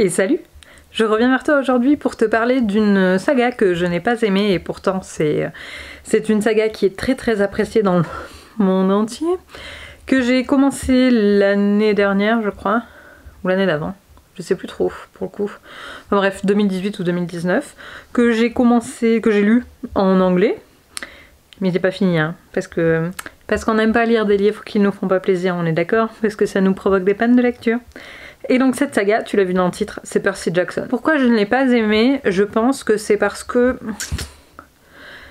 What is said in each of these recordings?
Et salut! Je reviens vers toi aujourd'hui pour te parler d'une saga que je n'ai pas aimée et pourtant c'est une saga qui est très appréciée dans le monde entier, que j'ai commencé l'année dernière je crois, ou l'année d'avant, je sais plus trop pour le coup, enfin, bref 2018 ou 2019, que j'ai lu en anglais, mais c'est pas fini hein, parce qu'on n'aime pas lire des livres qui nous font pas plaisir, on est d'accord, parce que ça nous provoque des pannes de lecture. Et donc cette saga, tu l'as vu dans le titre, c'est Percy Jackson. Pourquoi je ne l'ai pas aimée? Je pense que c'est parce que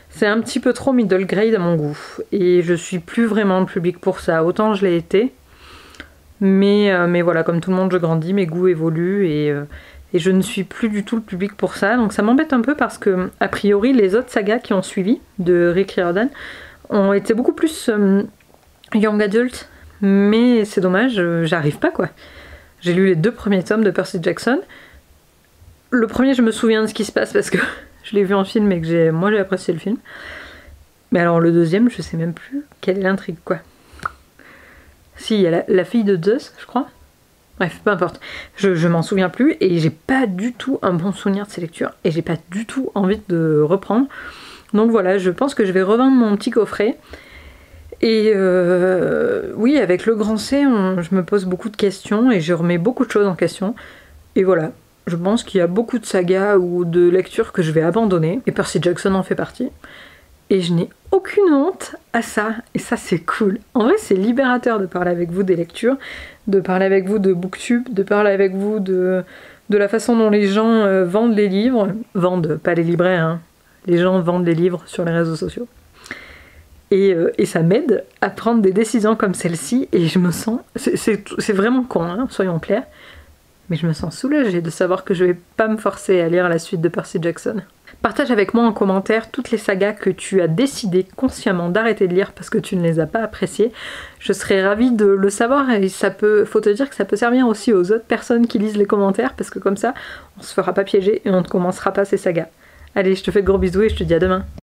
c'est un petit peu trop middle grade à mon goût. Et je suis plus vraiment le public pour ça. Autant je l'ai été, mais voilà, comme tout le monde je grandis, mes goûts évoluent et je ne suis plus du tout le public pour ça. Donc ça m'embête un peu parce que, a priori, les autres sagas qui ont suivi, de Rick Riordan, ont été beaucoup plus young adult. Mais c'est dommage, j'arrive pas quoi. J'ai lu les 2 premiers tomes de Percy Jackson. Le premier, je me souviens de ce qui se passe parce que je l'ai vu en film et que moi j'ai apprécié le film. Mais alors le deuxième, je sais même plus quelle est l'intrigue quoi. Si, il y a la fille de Zeus, je crois. Bref, peu importe. Je m'en souviens plus et j'ai pas du tout un bon souvenir de ces lectures et j'ai pas du tout envie de reprendre. Donc voilà, je pense que je vais revendre mon petit coffret. Et oui, avec le grand C, je me pose beaucoup de questions et je remets beaucoup de choses en question. Et voilà, je pense qu'il y a beaucoup de sagas ou de lectures que je vais abandonner. Et Percy Jackson en fait partie. Et je n'ai aucune honte à ça. Et ça, c'est cool. En vrai, c'est libérateur de parler avec vous des lectures, de parler avec vous de Booktube, de parler avec vous de la façon dont les gens vendent les livres. Vendent, pas les libraires, hein. Les gens vendent les livres sur les réseaux sociaux. Et ça m'aide à prendre des décisions comme celle-ci et je me sens... C'est vraiment con, hein, soyons clairs. Mais je me sens soulagée de savoir que je vais pas me forcer à lire la suite de Percy Jackson. Partage avec moi en commentaire toutes les sagas que tu as décidé consciemment d'arrêter de lire parce que tu ne les as pas appréciées. Je serais ravie de le savoir et faut te dire que ça peut servir aussi aux autres personnes qui lisent les commentaires parce que comme ça, on se fera pas piéger et on ne commencera pas ces sagas. Allez, je te fais de gros bisous et je te dis à demain.